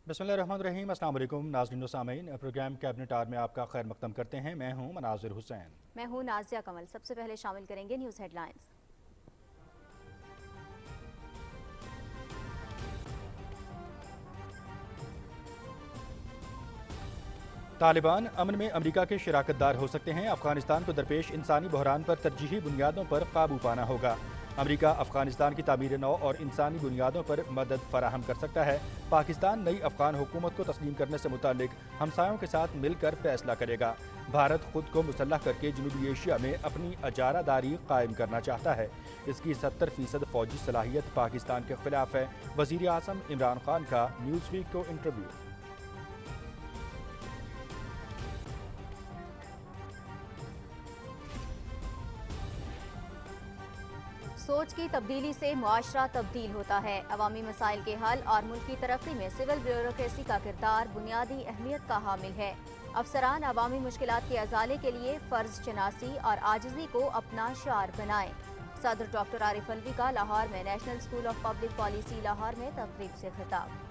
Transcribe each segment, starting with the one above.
बिस्मिल्लाहिर्रहमानिर्रहीम। अस्सलाम वालेकुम नाज़रीन व सामीन। प्रोग्राम कैबिनेट आवर में आपका खैर मकदम करते हैं। मैं हूं मनाजिर हुसैन। मैं हूं नाज़िया कमल। सबसे पहले शामिल करेंगे न्यूज़ हेडलाइंस। तालिबान अमन में अमरीका के शराकतदार हो सकते हैं। अफगानिस्तान को दरपेश इंसानी बहरान पर तरजीही बुनियादों पर काबू पाना होगा। अमरीका अफगानिस्तान की तामीर नौ और इंसानी बुनियादों पर मदद फराहम कर सकता है। पाकिस्तान नई अफगान हुकूमत को तस्लीम करने से मुतालिक हमसायों के साथ मिलकर फैसला करेगा। भारत खुद को मुसल्लह करके जनूबी एशिया में अपनी अजारादारी कायम करना चाहता है। इसकी 70% फौजी सलाहियत पाकिस्तान के खिलाफ है। वज़ीर आज़म इमरान खान का न्यूज़ वीक को इंटरव्यू। सोच की तब्दीली से मुआशरा तब्दील होता है। अवामी मसाइल के हल और मुल्क की तरक्की में सिविल ब्यूरोक्रेसी का किरदार बुनियादी अहमियत का हामिल है। अफसरान अवामी मुश्किलात के अजाले के लिए फ़र्ज शनासी और आजिज़ी को अपना शार बनाएं। सदर डॉक्टर आरिफ अलवी का लाहौर में national school of public policy Lahore में तकरीब से खिताब।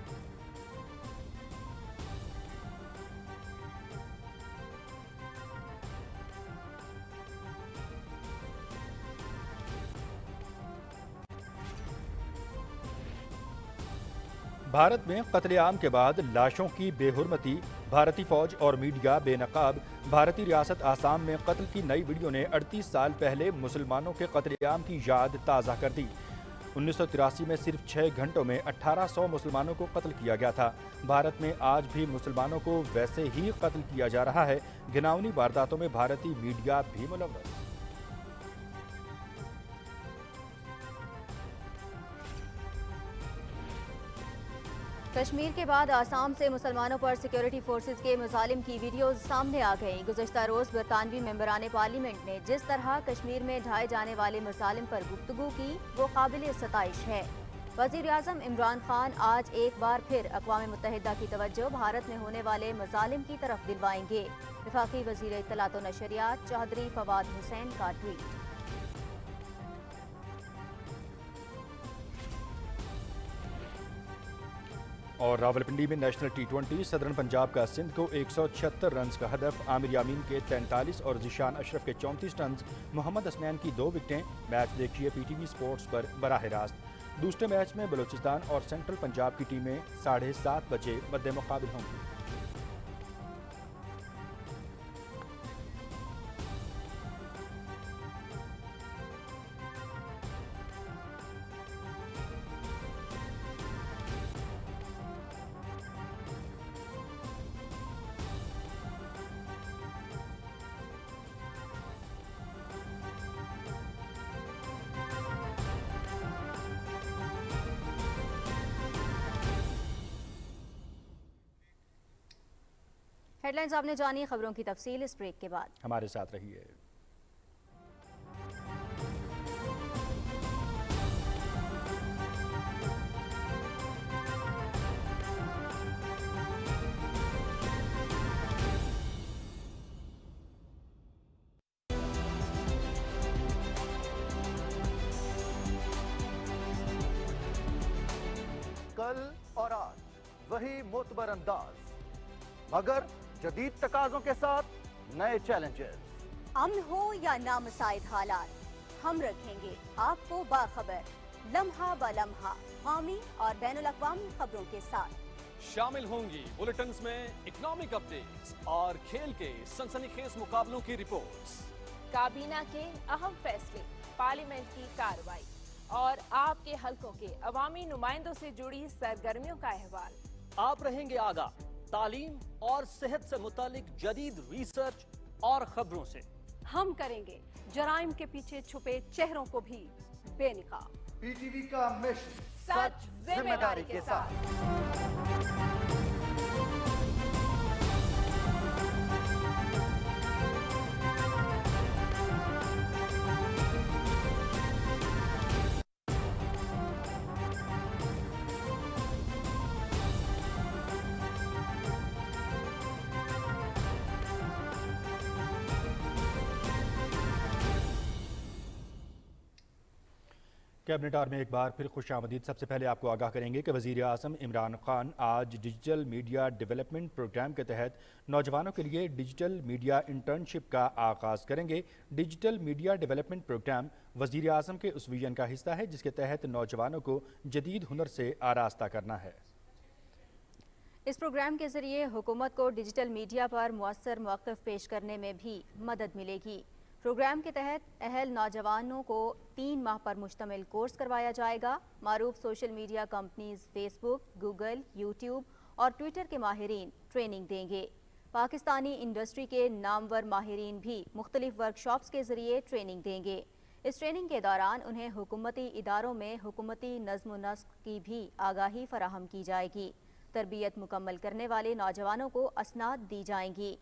भारत में कत्लेआम के बाद लाशों की बेहुरमती, भारतीय फौज और मीडिया बेनकाब। भारतीय रियासत आसाम में कत्ल की नई वीडियो ने 38 साल पहले मुसलमानों के कत्लेआम की याद ताज़ा कर दी। 1983 में सिर्फ 6 घंटों में 1800 मुसलमानों को कत्ल किया गया था। भारत में आज भी मुसलमानों को वैसे ही कत्ल किया जा रहा है। घिनौनी वारदातों में भारतीय मीडिया भी मुलव्वस। कश्मीर के बाद आसाम से मुसलमानों पर सिक्योरिटी फोर्सेज के मुजालिम की वीडियोज सामने आ गईं। गुज़श्ता रोज़ बरतानवी मेंबरान पार्लियामेंट ने जिस तरह कश्मीर में ढाए जाने वाले मुजालिम पर गुफ्तगू की वो काबिल सताइश है। वज़ीर आज़म इमरान खान आज एक बार फिर अक़वाम मुत्तहिदा की तवज्जो भारत में होने वाले मुजालिम की तरफ दिलवाएंगे। वफाकी वज़ीर इत्तलात व नशरियात चौधरी फवाद हुसैन का ट्वीट। और रावलपिंडी में नेशनल T20 सदरन पंजाब का सिंध को 176 रन का हदफ। आमिर यामीन के 43 और ज़िशान अशरफ के 34 रन। मोहम्मद हसनैन की 2 विकेटें। मैच देखिए PTV स्पोर्ट्स पर बराह रास्त। दूसरे मैच में बलूचिस्तान और सेंट्रल पंजाब की टीमें 7:30 बजे मद्दे मुकाबिल होंगी। हेडलाइंस आपने जानी, खबरों की तफसील इस ब्रेक के बाद। हमारे साथ रहिए। कल और आज वही मोतबर अंदाज, मगर जदीद तकाजों के साथ नए चैलेंजेस। अमन हो या नामसाइद हालात, हम रखेंगे आपको बाखबर लम्हा ब लम्हा कौमी और बैनुल अक़वामी खबरों के साथ। शामिल होंगी बुलेटिन्स में इकोनॉमिक अपडेट्स और खेल के सनसनीखेज मुकाबलों की रिपोर्ट्स, काबीना के अहम फैसले, पार्लियामेंट की कार्रवाई और आपके हलकों के अवामी नुमाइंदों से जुड़ी सरगर्मियों का अहवाल। आप रहेंगे आगाह तालीम और सेहत से मुतालिक जदीद रिसर्च और खबरों से। हम करेंगे जराइम के पीछे छुपे चेहरों को भी बेनिकाब। PTV का मिशन सच जिम्मेदारी के साथ। कैबिनेट आवर में एक बार फिर खुशामदीद। सबसे पहले आपको आगाह करेंगे कि वज़ीर आज़म इमरान खान आज डिजिटल मीडिया डेवलपमेंट प्रोग्राम के तहत नौजवानों के लिए डिजिटल मीडिया इंटर्नशिप का आगाज़ करेंगे। डिजिटल मीडिया डेवलपमेंट प्रोग्राम वज़ीर आज़म के उस विजन का हिस्सा है जिसके तहत नौजवानों को जदीद हुनर से आरास्ता करना है। इस प्रोग्राम के जरिए हुकूमत को डिजिटल मीडिया पर मुअस्सर मौक़िफ़ पेश करने में भी मदद मिलेगी। प्रोग्राम के तहत अहल नौजवानों को 3 माह पर मुश्तमिल कोर्स करवाया जाएगा। मारूफ social media companies Facebook, Google, YouTube और ट्विटर के माहिरीन ट्रेनिंग देंगे। पाकिस्तानी इंडस्ट्री के नामवर माहिरीन भी मुख्तलिफ वर्कशॉप्स के जरिए ट्रेनिंग देंगे। इस ट्रेनिंग के दौरान उन्हें हुकूमती इदारों में हुकूमती नज़्म व नस्क की भी आगाही फराहम की जाएगी। तरबियत मुकम्मल करने वाले नौजवानों को असनाद दी जाएंगी।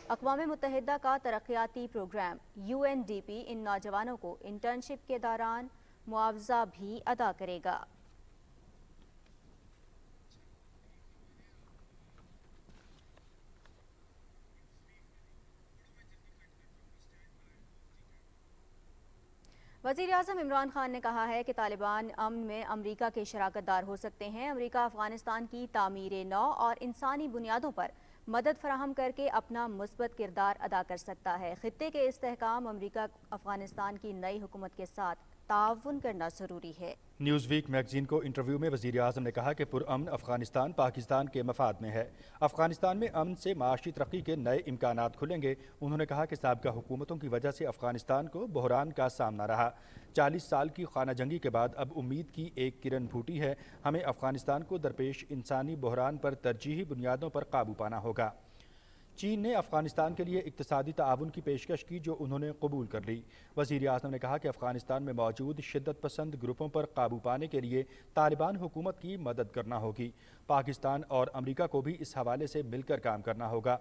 अक़वाम मुत्तहिदा का तरक्याती प्रोग्राम UNDP इन नौजवानों को इंटर्नशिप के दौरान मुआवजा भी अदा करेगा। वज़ीर आज़म इमरान खान ने कहा है कि तालिबान अमन में अमरीका के शराकतदार हो सकते हैं। अमरीका अफ़गानिस्तान की तामीर नौ और इंसानी बुनियादों पर मदद फराहम करके अपना मुस्बत किरदार अदा कर सकता है। खित्ते के इस्तेहकाम अमरीका अफ़गानिस्तान की नई हुकूमत के साथ ताउन करना ज़रूरी है। न्यूज़ वीक मैगजीन को इंटरव्यू में वज़ीर आज़म ने कहा कि पुरअमन अफ़गानिस्तान पाकिस्तान के मफाद में है। अफ़गानिस्तान में अमन से माशी तरक्की के नए इम्कानात खुलेंगे। उन्होंने कहा कि साबिक़ा हुकूमतों की वजह से अफ़गानिस्तान को बहरान का सामना रहा। 40 साल की खाना जंगी के बाद अब उम्मीद की एक किरण फूटी है। हमें अफ़गानिस्तान को दरपेश इंसानी बहरान पर तरजीही बुनियादों पर काबू पाना होगा। चीन ने अफ़गानिस्तान के लिए इक़्तिसादी ताउन की पेशकश की जो उन्होंने कबूल कर ली। वज़ीर आज़म ने कहा कि अफ़गानिस्तान में मौजूद शिद्दत पसंद ग्रुपों पर काबू पाने के लिए तालिबान हुकूमत की मदद करना होगी। पाकिस्तान और अमरीका को भी इस हवाले से मिलकर काम करना होगा।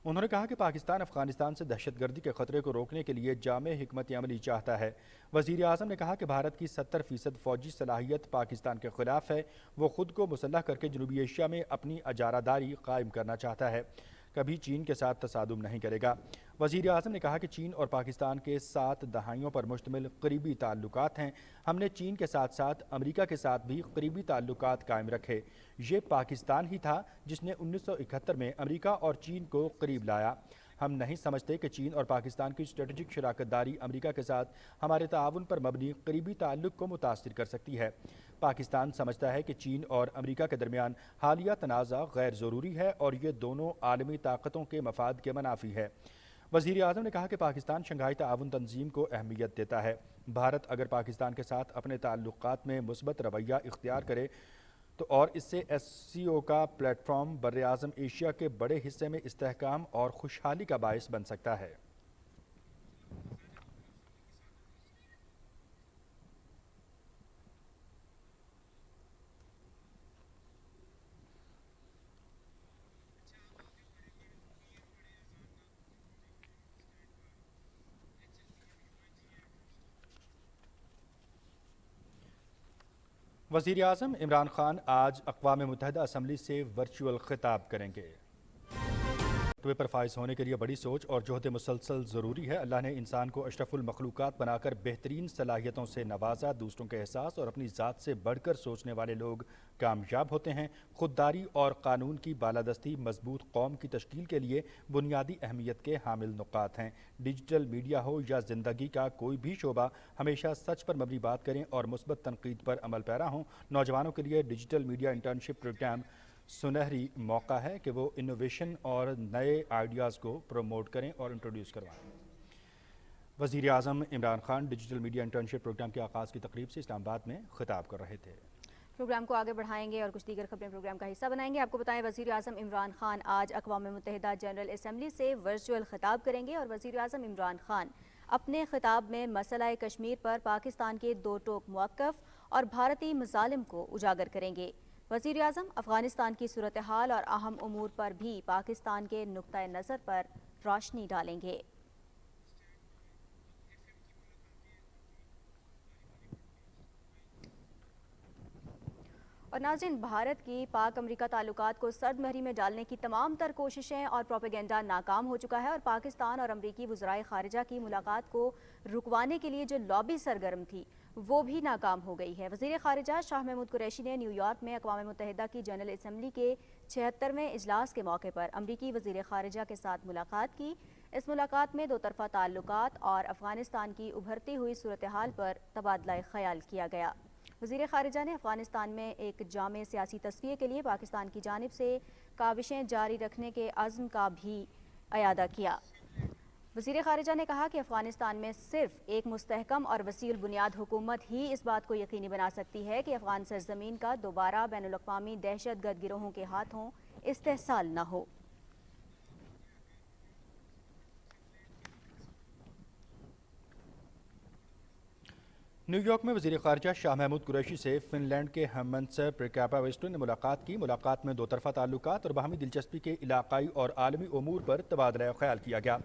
उन्होंने कहा कि पाकिस्तान अफ़गानिस्तान से दहशतगर्दी के ख़तरे को रोकने के लिए जामे हिकमत अमली चाहता है। वज़ीर आज़म ने कहा कि भारत की 70% फ़ौजी सलाहियत पाकिस्तान के ख़िलाफ़ है। वो ख़ुद को मुसल्लह करके जनूबी एशिया में अपनी अजारादारी कायम करना चाहता है, कभी चीन के साथ तसादुम नहीं करेगा। वज़ीर आज़म ने कहा कि चीन और पाकिस्तान के 7 दहाइयों पर मुश्तमिल करीबी ताल्लुकात हैं। हमने चीन के साथ साथ अमरीका के साथ भी करीबी ताल्लुकात कायम रखे। ये पाकिस्तान ही था जिसने 1971 में अमरीका और चीन को करीब लाया। हम नहीं समझते कि चीन और पाकिस्तान की स्ट्रेटजिक शराकतदारी अमरीका के साथ हमारे ताउन पर मबनी करीबी ताल्लुक़ को मुतासिर कर सकती है। पाकिस्तान समझता है कि चीन और अमरीका के दरमियान हालिया तनाज़ा गैर ज़रूरी है और ये दोनों आलमी ताकतों के मफाद के मनाफी है। वज़ीर आज़म ने कहा कि पाकिस्तान शंघाई ताउन तंजीम को अहमियत देता है। भारत अगर पाकिस्तान के साथ अपने ताल्लुकात में मुस्बत रवैया इख्तियार करे तो और इससे SCO का प्लेटफॉर्म बर-ए-आज़म एशिया के बड़े हिस्से में इस्तेहकाम और खुशहाली का बायस बन सकता है। वज़ीर आज़म इमरान खान आज अक़वाम मुत्तहिदा असम्बली से वर्चुअल खिताब करेंगे। तवे पर फाइज होने के लिए बड़ी सोच और जोहद मुसलसल ज़रूरी है। अल्लाह ने इंसान को अशरफुल मखलूक़ात बनाकर बेहतरीन सलाहियतों से नवाजा। दूसरों के एहसास और अपनी ज़ात से बढ़कर सोचने वाले लोग कामयाब होते हैं। खुददारी और कानून की बालादस्ती मजबूत कौम की तश्कील के लिए बुनियादी अहमियत के हामिल नुकात हैं। डिजिटल मीडिया हो या ज़िंदगी का कोई भी शोबा, हमेशा सच पर मबनी बात करें और मुस्बत तनकीद पर अमल पैरा हों। नौजवानों के लिए डिजिटल मीडिया इंटर्नशिप प्रोग्राम सुनहरी मौका है कि वो इनोवेशन और नए आइडियाज़ को प्रमोट करें और इंट्रोड्यूस करवाएं। वज़ीर आज़म Imran Khan digital media internship program के आगाज़ की तकरीब से इस्लामाबाद में खिताब कर रहे थे। प्रोग्राम को आगे बढ़ाएंगे और कुछ दीगर खबरें प्रोग्राम का हिस्सा बनाएंगे। आपको बताएं वज़ीर आज़म इमरान खान आज अक़वाम मुत्तहिदा जनरल असम्बली से वर्चुअल खिताब करेंगे और वज़ीर आज़म इमरान खान अपने खिताब में मसला कश्मीर पर पाकिस्तान के 2 टोक मौक़िफ़ और भारतीय मज़ालिम को उजागर करेंगे। वज़ीर आज़म अफ़गानिस्तान की सूरत हाल और अहम उमूर पर भी पाकिस्तान के नुक्ता नज़र पर रोशनी डालेंगे। और नाज़रीन, भारत की पाक अमरीका ताल्लुकात को सर्दमहरी में डालने की तमाम तर कोशिशें और प्रोपेगेंडा नाकाम हो चुका है और पाकिस्तान और अमरीकी वज़राए ख़ारिजा की मुलाकात को रुकवाने के लिए जो लॉबी सरगर्म थी वो भी नाकाम हो गई है। वज़ीर ख़ारिजा शाह महमूद कुरैशी ने न्यूयॉर्क में अक़वाम मुत्तहिदा की जनरल असम्बली के 76वें इजलास के मौके पर अमरीकी वज़ीर ख़ारिजा के साथ मुलाकात की। इस मुलाकात में दो तरफ़ा ताल्लुकात और अफ़गानिस्तान की उभरती हुई सूरत हाल पर तबादला ख़याल किया गया। वज़ीर ख़ारिजा ने अफ़गानिस्तान में एक जामे सियासी तस्वीर के लिए पाकिस्तान की जानिब से काविशें जारी रखने के अज़्म का भी अयादा किया। वज़ीर ख़ारिजा ने कहा कि अफ़गानिस्तान में सिर्फ एक मुस्तहकम और वसीउल बुनियाद हुकूमत ही इस बात को यकीनी बना सकती है कि अफ़गान सरज़मीन का दोबारा बैनुल-अक़वामी दहशतगर्द गिरोहों के हाथों इस्तेहसाल न हो। न्यूयॉर्क में वज़ीर ख़ारिजा शाह महमूद कुरैशी से फ़िनलैंड के हममंसब प्रिकापा वेस्टो ने मुलाकात की। मुलाकात में दो तरफ़ा ताल्लुकात और बाहमी दिलचस्पी के इलाक़ाई और आलमी उमूर पर तबादला ख़याल किया गया।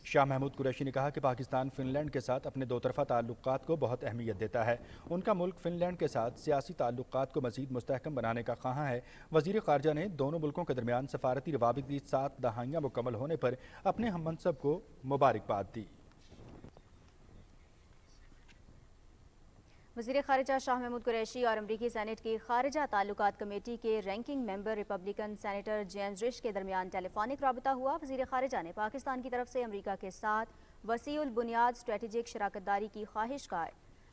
शाह महमूद कुरैशी ने कहा कि पाकिस्तान फ़िनलैंड के साथ अपने दो तरफ़ा ताल्लुकात को बहुत अहमियत देता है। उनका मुल्क फ़िनलैंड के साथ सियासी ताल्लुकात को मज़ीद मुस्तहकम बनाने का ख़्वाहां है। वज़ीर ख़ारिजा ने दोनों मुल्कों के दरमियान सफ़ारती रवाबित की 7 दहाइयाँ मुकम्मल होने पर अपने हममंसब को मुबारकबाद दी। वज़ीर ख़ारिजा शाह महमूद कुरैशी और अमरीकी सेनेट की ख़ारिजा ताल्लुकात कमेटी के ranking member Republican senator James Risch के दरमियान टेलीफोनिक राबता हुआ। वज़ीर ख़ारिजा ने पाकिस्तान की तरफ से अमरीका के साथ वसीउल बुनियाद स्ट्रेटेजिक शराकतदारी की ख्वाहिश का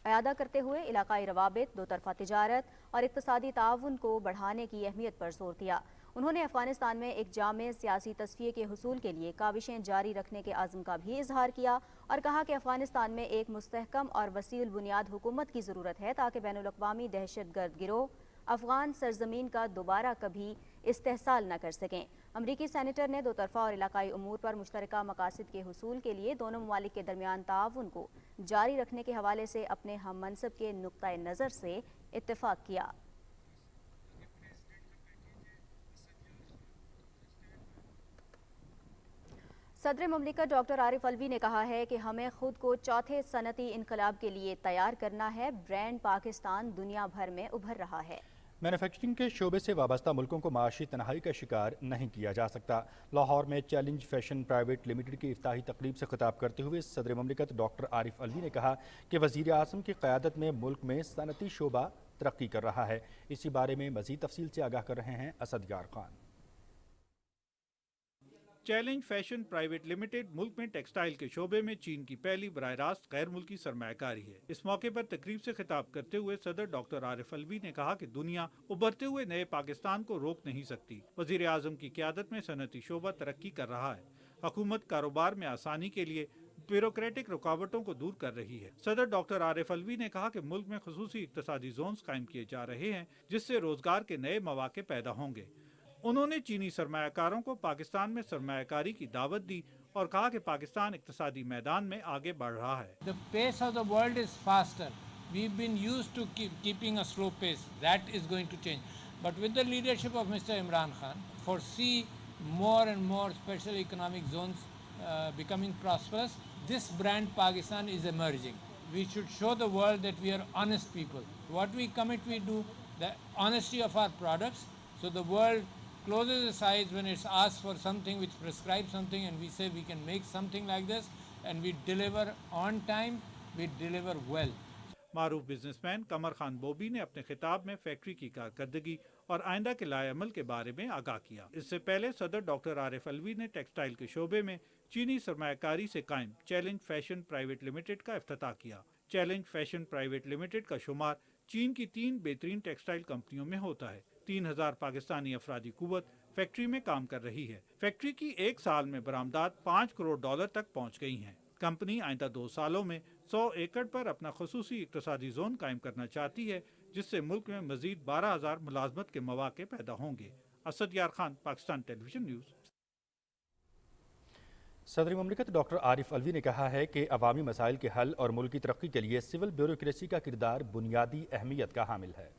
अयादा करते हुए इलाक़ाई रवाबित, दो तरफ़ा तिजारत और इक़्तिसादी ताउन को बढ़ाने की अहमियत पर जोर दिया। उन्होंने अफ़गानिस्तान में एक जामे सियासी तस्वीर के हुसूल के लिए काविशें जारी रखने के आज़म का भी इजहार किया और कहा कि अफ़गानिस्तान में एक मुस्तहकम और वसीउल बुनियाद हुकूमत की ज़रूरत है ताकि बैनुल-अक़वामी दहशतगर्द गिरोह अफ़गान सरज़मीन का दोबारा कभी इस्तेहसाल न कर सकें। अमरीकी सेनेटर ने दो तरफ़ा और इलाक़ाई उमूर पर मुश्तरका मकासद के हुसूल के लिए दोनों ममालिक के दरमियान ताउन को जारी रखने के हवाले से अपने हम मनसब के नुक्ता नज़र से इत्तेफाक किया। सदर ममलिकत डॉक्टर आरिफ अलवी ने कहा है कि हमें खुद को चौथे सनती इनकलाब के लिए तैयार करना है। ब्रांड पाकिस्तान दुनिया भर में उभर रहा है। मैन्युफैक्चरिंग के शोबे से वाबस्ता मुल्कों को माशी तनहाई का शिकार नहीं किया जा सकता। लाहौर में चैलेंज फैशन प्राइवेट लिमिटेड की इफ्ताही तकरीब से खिताब करते हुए सदर ममलिकत डॉक्टर आरिफ अलवी ने कहा कि वज़ीर आज़म की क़यादत में मुल्क में सनती शोबा तरक्की कर रहा है। इसी बारे में मज़ीद तफसील से आगाह कर रहे हैं असद यार Khan. Challenge fashion private limited मुल्क में टेक्सटाइल के शोबे में चीन की पहली बराह रास्त गैर मुल्की सरमायाकारी है। इस मौके पर तकरीब से खिताब करते हुए सदर डॉक्टर आरिफ अलवी ने कहा कि दुनिया उभरते हुए नए पाकिस्तान को रोक नहीं सकती। वजीर आजम की क़यादत में सनती शोबा तरक्की कर रहा है। हुकूमत कारोबार में आसानी के लिए ब्यूरोक्रेटिक रुकावटों को दूर कर रही है। सदर डॉक्टर आरिफ अलवी ने कहा कि मुल्क में खुसूसी इक्तसादी जोन्स कायम किए जा रहे हैं जिससे रोजगार के नए मौके पैदा होंगे। उन्होंने चीनी सरमायाकारों को पाकिस्तान में सरमायाकारी की दावत दी और कहा कि पाकिस्तान इक्तसादी मैदान में आगे बढ़ रहा है। The pace of the world is faster. We've been used to keeping a slow pace. That is going to change. But with the leadership of Mr. Imran Khan, foresee more and more special economic zones becoming prosperous. This brand Pakistan is emerging. We should show the world that we are honest people. What we commit, we do. The honesty of our products. So the world closes its eyes when it's asked for something which prescribes something and we say we can make something like this and we deliver on time, we deliver well. मारूफ businessman Qamar Khan Bobby ने अपने खिताब में factory की कारकर्दगी और आइंदा के लाए अमल के बारे में आगाह किया। इससे पहले सदर डॉक्टर आरिफ अलवी ने टेक्सटाइल के शोबे में चीनी सरमायाकारी से कायम चैलेंज फैशन प्राइवेट लिमिटेड का इफ्तिताह किया। चैलेंज फैशन प्राइवेट लिमिटेड का शुमार चीन की 3 बेहतरीन टेक्सटाइल कंपनियों में होता है। 3000 पाकिस्तानी अफरादी कुव्वत फैक्ट्री में काम कर रही है। फैक्ट्री की एक साल में बरामदात $5 करोड़ तक पहुंच गई हैं। कंपनी आइंदा 2 सालों में 100 एकड़ पर अपना खुसूसी इक्तसादी जोन कायम करना चाहती है जिससे मुल्क में मजीद 12,000 मुलाजमत के मौके पैदा होंगे। असद यार खान, पाकिस्तान टेलीविजन न्यूज़। सदर ममलिकत डॉक्टर आरिफ अलवी ने कहा है कि अवामी मसाइल के हल और मुल्क की तरक्की के लिए सिविल ब्यूरोक्रेसी का किरदार बुनियादी अहमियत का हामिल है।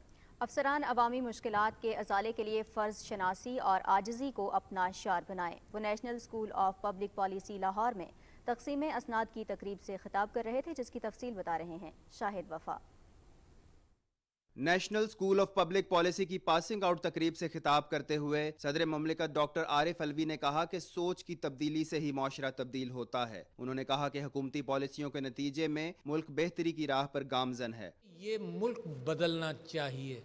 अफसरान अवामी मुश्किलात के अजाले के लिए फ़र्ज़ शनासी और आजिज़ी को अपना शार बनाएं। वो national school of public policy Lahore में तक़सीम असनाद की तकरीब से खिताब कर रहे थे जिसकी तफसील बता रहे हैं शाहिद वफा। National school of public policy की पासिंग आउट तकरीब से खिताब करते हुए सदर ममलिकत डॉक्टर आरिफ अलवी ने कहा कि सोच की तब्दीली से ही माशरा तब्दील होता है। उन्होंने कहा कि हुकूमती पॉलिसियों के नतीजे में मुल्क बेहतरी की राह पर गामजन है। ये मुल्क बदलना चाहिए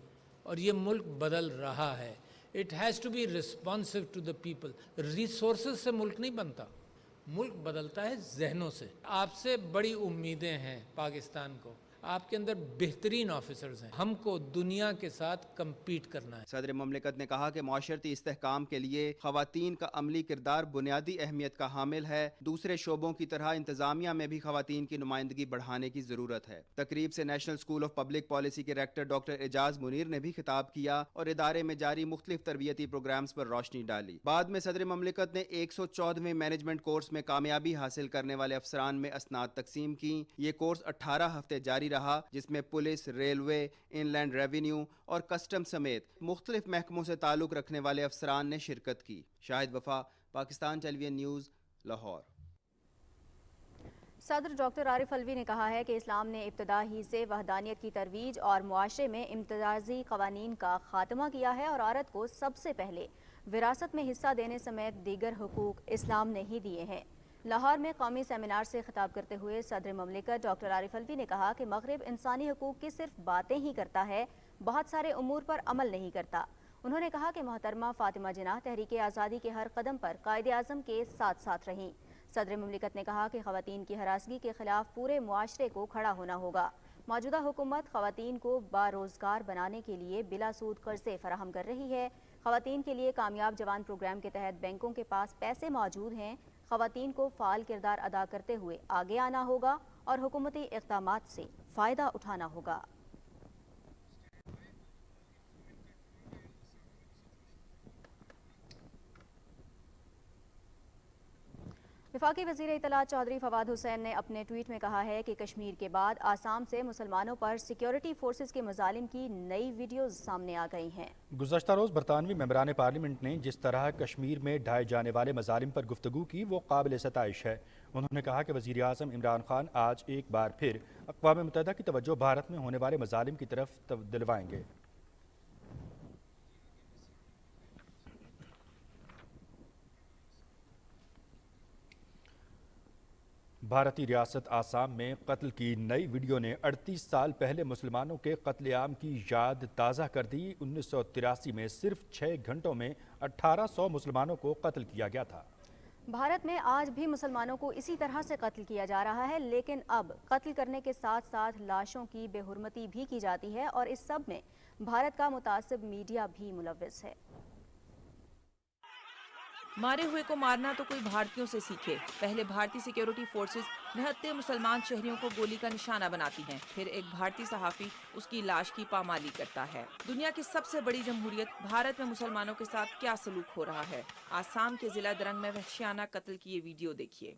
और ये मुल्क बदल रहा है। It has to be responsive to the people. Resources से मुल्क नहीं बनता, मुल्क बदलता है जहनों से। आपसे बड़ी उम्मीदें हैं पाकिस्तान को, आपके अंदर बेहतरीन ऑफिसर्स हैं, हमको दुनिया के साथ कम्पीट करना है। सदर ममलिकत ने कहा कि माशरती इस्तेहकाम के लिए खवातीन का अमली किरदार बुनियादी अहमियत का हामिल है। दूसरे शोबों की तरह इंतजामिया में भी खवातीन की नुमाइंदगी बढ़ाने की जरूरत है। तकरीब से national school of public policy के रेक्टर डॉक्टर एजाज मुनीर ने भी खिताब किया और इदारे में जारी मुख्तलिफ तरबियती प्रोग्राम्स पर रोशनी डाली। बाद में सदर ममलिकत ने 114वें मैनेजमेंट कोर्स में कामयाबी हासिल करने वाले अफसरान में असनाद तकसीम की। ये कोर्स 18 हफ्ते जारी रहा, जिसमें पुलिस, रेलवे, इनलैंड रेवेन्यू और कस्टम समेत मुख्तलिफ महकमों से ताल्लुक रखने वाले अफसरान ने शिरकत की। शाहिद वफा, पाकिस्तान टेलीविजन न्यूज़, लाहौर। सदर डॉक्टर आरिफ अलवी ने कहा है कि इस्लाम ने इब्तदा ही से वहदानियत की तरवीज और मुआशरे में इम्तियाजी कवानीन का खात्मा किया है और औरत को सबसे पहले विरासत में हिस्सा देने समेत दीगर हुकूक इस्लाम ने ही दिए हैं। लाहौर में कौमी सेमिनार से खिताब करते हुए सदर ममलिकत डॉक्टर आरिफ अलवी ने कहा कि मगरिब इंसानी हुकूक की सिर्फ बातें ही करता है, बहुत सारे उमूर पर अमल नहीं करता। उन्होंने कहा कि मोहतरमा फातिमा जिन्नाह तहरीक आज़ादी के हर कदम पर कायदे आज़म के साथ साथ रहीं। सदर ममलिकत ने कहा कि ख़वातीन की हरासगी के खिलाफ पूरे मुआशरे को खड़ा होना होगा। मौजूदा हुकूमत ख़वातीन को बारोज़गार बनाने के लिए बिला सूद कर्ज़े फराहम कर रही है। ख़वातीन के लिए कामयाब जवान प्रोग्राम के तहत बैंकों के पास पैसे मौजूद हैं। ख़वातीन को फ़ाल किरदार अदा करते हुए आगे आना होगा और हुकूमती इक़दामात से फ़ायदा उठाना होगा। वफाकी वज़ीर इत्तलात चौधरी फवाद हुसैन ने अपने ट्वीट में कहा है कि कश्मीर के बाद आसाम से मुसलमानों पर सिक्योरिटी फोर्सेस के मज़ालिम की नई वीडियोज़ सामने आ गई हैं। गुज़श्ता रोज़ बरतानवी मेंबरान पार्लियामेंट ने जिस तरह कश्मीर में ढाए जाने वाले मज़ालिम पर गुफ्तगू की वो काबिल सताइश है। उन्होंने कहा कि वज़ीर आज़म इमरान खान आज एक बार फिर अक़वाम मुत्तहिदा की तवज्जो भारत में होने वाले मज़ालिम की तरफ दिलवाएंगे। भारतीय रियासत आसाम में कत्ल की नई वीडियो ने 38 साल पहले मुसलमानों के कत्लेआम की याद ताज़ा कर दी। 1983 में सिर्फ 6 घंटों में 1800 मुसलमानों को कत्ल किया गया था। भारत में आज भी मुसलमानों को इसी तरह से कत्ल किया जा रहा है, लेकिन अब कत्ल करने के साथ साथ लाशों की बेहुरमती भी की जाती है और इस सब में भारत का मुतासिब मीडिया भी मुलव्वस है। मारे हुए को मारना तो कोई भारतीयों से सीखे। पहले भारतीय सिक्योरिटी फोर्सेस निहत्थे मुसलमान शहरियों को गोली का निशाना बनाती हैं, फिर एक भारतीय सहाफ़ी उसकी लाश की पामाली करता है। दुनिया की सबसे बड़ी जमहूरियत भारत में मुसलमानों के साथ क्या सलूक हो रहा है। आसाम के जिला दरंग में वहशियाना कत्ल की ये वीडियो देखिए।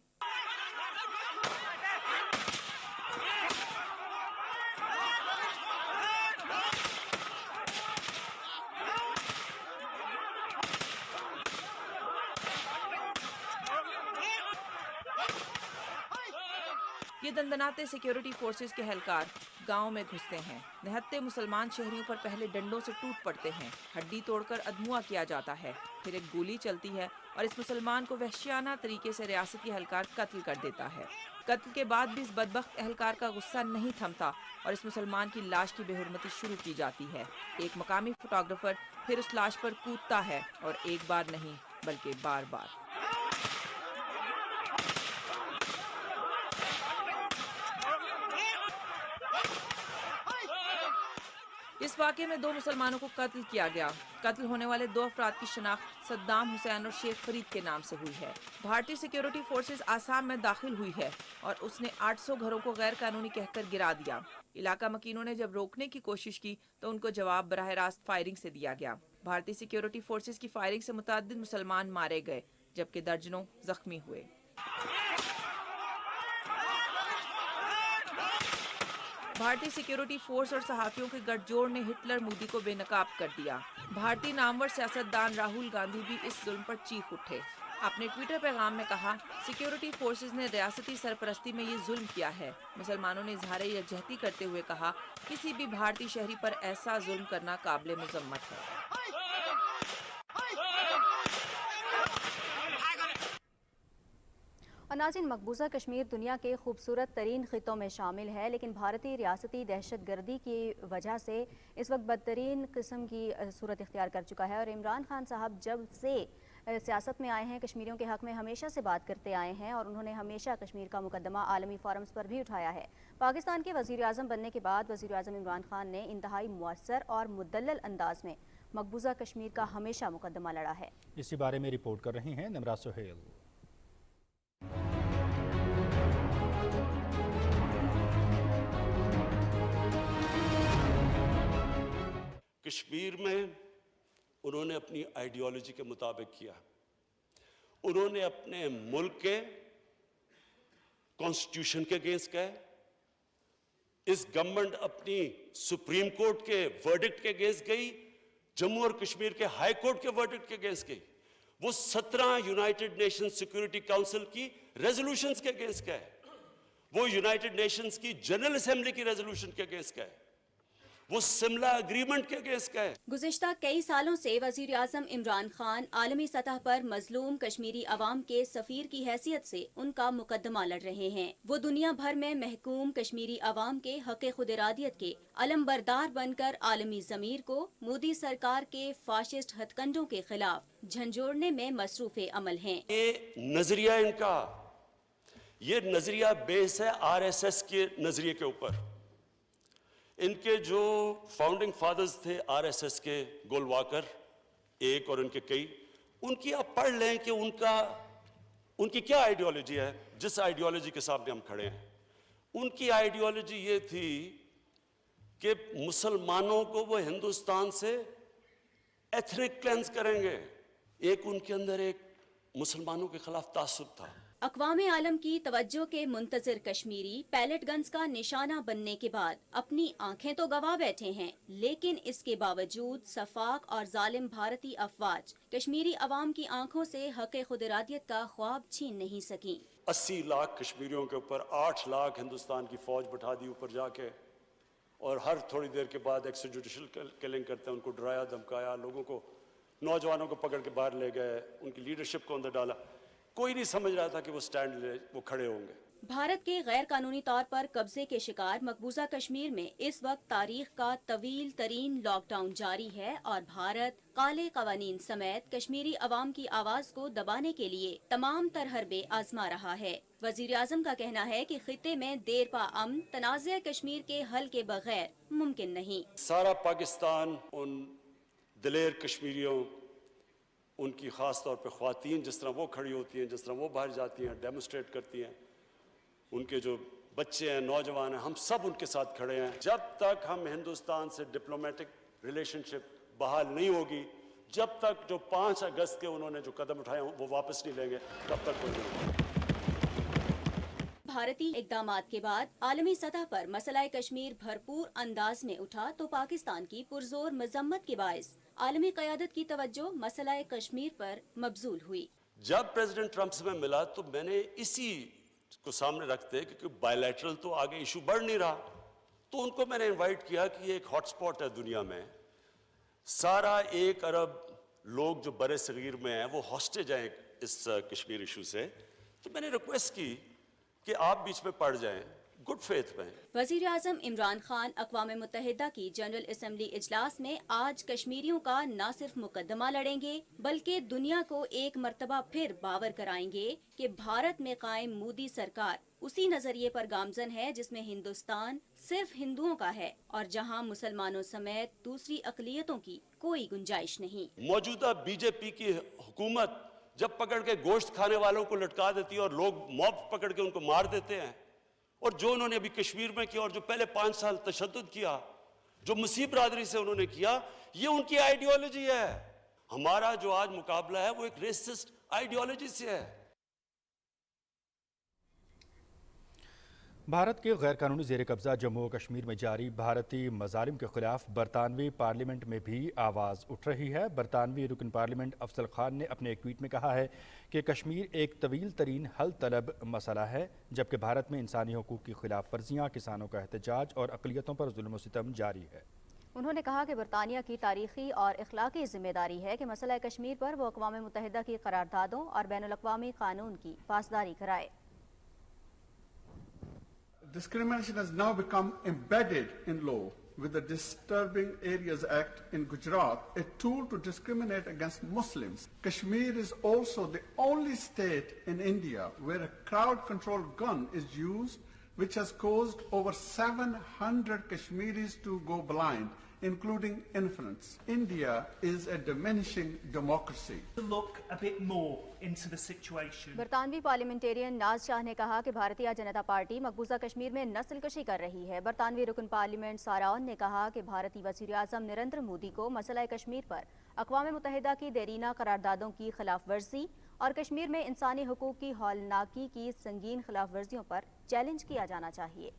ये दंदनाते सिक्योरिटी फोर्सेस के एहलकार गांव में घुसते हैं। निहत्थे मुसलमान शहरियों पर पहले डंडों से टूट पड़ते हैं, हड्डी तोड़कर अधमुआ किया जाता है, फिर एक गोली चलती है और इस मुसलमान को वहशियाना तरीके से रियासती एहलकार कत्ल कर देता है। कत्ल के बाद भी इस बदबख्त एहलकार का गुस्सा नहीं थमता और इस मुसलमान की लाश की बेहुरमती शुरू की जाती है। एक मकामी फोटोग्राफर फिर उस लाश पर कूदता है और एक बार नहीं बल्कि बार बार। इस वाक़े में 2 मुसलमानों को कत्ल किया गया। कत्ल होने वाले 2 अफराद की शनाख्त सद्दाम हुसैन और शेख फरीद के नाम से हुई है। भारतीय सिक्योरिटी फोर्सेस आसाम में दाखिल हुई है और उसने 800 घरों को गैर कानूनी कहकर गिरा दिया। इलाका मकीनों ने जब रोकने की कोशिश की तो उनको जवाब बराह रास्त फायरिंग से दिया गया। भारतीय सिक्योरिटी फोर्सेस की फायरिंग से मुतअद्दिद मुसलमान मारे गए जबकि दर्जनों जख्मी हुए। भारतीय सिक्योरिटी फोर्स और सहाफियों के गठजोड़ ने हिटलर मोदी को बेनकाब कर दिया। भारतीय नामवर सियासतदान राहुल गांधी भी इस जुल्म पर चीख उठे। اپنے ٹویٹر پیغام میں کہا سیکیورٹی فورسز نے ریاستی سرپرستی میں یہ ظلم کیا ہے۔ مسلمانوں نے اظہار یکجہتی کرتے ہوئے کہا کسی بھی بھارتی شہری پر ایسا ظلم کرنا قابل مذمت ہے۔ اور ناظرین، مقبوضہ کشمیر دنیا کے خوبصورت ترین خطوں میں شامل ہے، لیکن بھارتی ریاستی دہشت گردی کی وجہ سے اس وقت بدترین قسم کی صورت اختیار کر چکا ہے۔ اور عمران خان صاحب جب سے سیاست میں آئے ہیں کشمیریوں کے حق میں ہمیشہ سے بات کرتے آئے ہیں، اور انہوں نے ہمیشہ کشمیر کا مقدمہ عالمی فورمز پر بھی اٹھایا ہے۔ پاکستان کے وزیر اعظم بننے کے بعد وزیر اعظم عمران خان نے انتہائی مؤثر اور مدلل انداز میں مقبوضہ کشمیر کا ہمیشہ مقدمہ لڑا ہے۔ اسی بارے میں رپورٹ کر رہی ہیں نمرا سہیل۔ کشمیر میں انہوں نے اپنی آئیڈیالوجی کے مطابق کیا، انہوں نے اپنے ملک کے کانسٹیٹیوشن کے اگینسٹ گئے، اس گورنمنٹ اپنی سپریم کورٹ کے ورڈکٹ کے اگینسٹ گئی، جموں اور کشمیر کے ہائی کورٹ کے ورڈکٹ کے اگینسٹ گئی، وہ 17 یونائٹڈ نیشن سیکورٹی کاؤنسل کی ریزولوشنز کے اگینسٹ گئے، وہ یونائٹڈ نیشنز کی جنرل اسمبلی کی ریزولوشن کے اگینسٹ گئے، وہ سملہ اگریمنٹ کے اگینسٹ گئے۔ گزشتہ کئی سالوں سے وزیر اعظم عمران خان عالمی سطح پر مظلوم کشمیری عوام کے سفیر کی حیثیت سے ان کا مقدمہ لڑ رہے ہیں۔ وہ دنیا بھر میں محکوم کشمیری عوام کے حق خود ارادیت کے علم بردار بن کر عالمی ضمیر کو مودی سرکار کے فاشسٹ ہتھ کنڈوں کے خلاف جھنجھوڑنے میں مصروف عمل ہیں۔ یہ نظریہ ان کا، یہ نظریہ بیس ہے RSS کے نظریے کے اوپر۔ ان کے جو فاؤنڈنگ فادرز تھے RSS کے، گول واکر ایک اور ان کے کئی، ان کی آپ پڑھ لیں کہ ان کی کیا آئیڈیالوجی ہے، جس آئیڈیالوجی کے سامنے ہم کھڑے ہیں۔ ان کی آئیڈیالوجی یہ تھی کہ مسلمانوں کو وہ ہندوستان سے ایتھنک کلینز کریں گے۔ ایک ان کے اندر ایک مسلمانوں کے خلاف تعصب تھا۔ اقوام عالم کی توجہ کے منتظر کشمیری پیلٹ گنز کا نشانہ بننے کے بعد اپنی آنکھیں تو گواہ بیٹھے ہیں، لیکن اس کے باوجود سفاق اور ظالم بھارتی افواج کشمیری عوام کی آنکھوں سے حق خود ارادیت کا خواب چھین نہیں سکیں۔ 80 لاکھ کشمیریوں کے اوپر 8 لاکھ ہندوستان کی فوج بٹھا دی اوپر جا کے، اور ہر تھوڑی دیر کے بعد ایکسٹرا جوڈیشل کلنگ کرتے ہیں، ان کو ڈرایا دھمکایا، لوگوں کو، نوجوانوں کو پکڑ کے باہر لے گئے، ان کی لیڈرشپ کو اندر ڈالا۔ کوئی نہیں سمجھ رہا تھا کہ وہ سٹینڈ لے، وہ کھڑے ہوں گے۔ بھارت کے غیر قانونی طور پر قبضے کے شکار مقبوضہ کشمیر میں اس وقت تاریخ کا طویل ترین لاک ڈاؤن جاری ہے، اور بھارت کالے قوانین سمیت کشمیری عوام کی آواز کو دبانے کے لیے تمام تر حربے آزما رہا ہے۔ وزیر اعظم کا کہنا ہے کہ خطے میں دیر پا امن تنازع کشمیر کے حل کے بغیر ممکن نہیں۔ سارا پاکستان ان دلیر کشمیریوں، ان کی خاص طور پہ خواتین جس طرح وہ کھڑی ہوتی ہیں، جس طرح وہ باہر جاتی ہیں، ڈیمونسٹریٹ کرتی ہیں، ان کے جو بچے ہیں، نوجوان ہیں، ہم سب ان کے ساتھ کھڑے ہیں۔ جب تک ہم ہندوستان سے ڈپلومیٹک ریلیشن شپ بحال نہیں ہوگی، جب تک جو 5 اگست کے انہوں نے جو قدم اٹھائے ہیں وہ واپس نہیں لیں گے، تب تک کوئی نہیں۔ بھارتی اقدامات کے بعد عالمی سطح پر مسئلہ کشمیر بھرپور انداز میں اٹھا تو پاکستان کی پرزور مذمت کے باعث عالمی قیادت کی توجہ مسئلہ کشمیر پر مبذول ہوئی۔ جب پریزیڈنٹ ٹرمپ سے میں ملا تو میں نے اسی کو سامنے رکھتے، کیونکہ بائی لیٹرل تو آگے ایشو بڑھ نہیں رہا، تو ان کو میں نے انوائٹ کیا کہ یہ ایک ہاٹ سپاٹ ہے دنیا میں، سارا 1 ارب لوگ جو برِ صغیر میں ہیں وہ ہاسٹیج ہیں اس کشمیر ایشو سے، تو میں نے ریکویسٹ کی کہ آپ بیچ میں پڑ جائیں، گڈ فیتھ میں۔ وزیر اعظم عمران خان اقوام متحدہ کی جنرل اسمبلی اجلاس میں آج کشمیریوں کا نہ صرف مقدمہ لڑیں گے بلکہ دنیا کو ایک مرتبہ پھر باور کرائیں گے کہ بھارت میں قائم مودی سرکار اسی نظریے پر گامزن ہے جس میں ہندوستان صرف ہندوؤں کا ہے اور جہاں مسلمانوں سمیت دوسری اقلیتوں کی کوئی گنجائش نہیں۔ موجودہ بی جے پی کی حکومت جب پکڑ کے گوشت کھانے والوں کو لٹکا دیتی ہے اور لوگ موب پکڑ کے ان کو مار دیتے ہیں، اور جو انہوں نے ابھی کشمیر میں کیا اور جو پہلے 5 سال تشدد کیا، جو مسیح برادری سے انہوں نے کیا، یہ ان کی آئیڈیالوجی ہے۔ ہمارا جو آج مقابلہ ہے وہ ایک ریسسٹ آئیڈیالوجی سے ہے۔ भारत के गैर कानूनी जेर कब्जा जम्मू और कश्मीर में जारी भारतीय मजालिम के खिलाफ बरतानवी पार्लियामेंट में भी आवाज़ उठ रही है। बरतानवी रुकन पार्लियामेंट अफजल खान ने अपने एक ट्वीट में कहा है कि कश्मीर एक तवील तरीन हल तलब मसला है, जबकि भारत में इंसानी हकूक़ की खिलाफ वर्जियाँ, किसानों का एहतजाज और अक़लियतों पर जुल्म व सितम जारी है। उन्होंने कहा कि बरतानिया की तारीखी और इखलाकी जिम्मेदारी है कि मसला कश्मीर पर वो अक़वाम मुत्तहिदा की करारदादों और बैनुल-अक़वामी कानून की पासदारी कराए। Discrimination has now become embedded in law, with the Disturbing Areas Act in Gujarat, a tool to discriminate against Muslims. Kashmir is also the only state in India where a crowd-controlled gun is used, which has caused over 700 Kashmiris to go blind, including infants. India is a diminishing democracy. To look a bit more into the situation. बरतानवी parliamentarian Naz Shah ने कहा कि Bharatiya Janata party मकबूजा Kashmir में नस्लकशी कर रही है। बरतानवी रुकन parliament साराउन ने कहा कि भारतीय वज़ीर आज़म नरेंद्र मोदी को मसला कश्मीर पर अक़वाम मुत्तहिदा की देरीना करारदादों की खिलाफ वर्जी और कश्मीर में इंसानी हकूक़ की हौलनाकी की संगीन खिलाफ वर्जियों पर चैलेंज किया जाना चाहिए।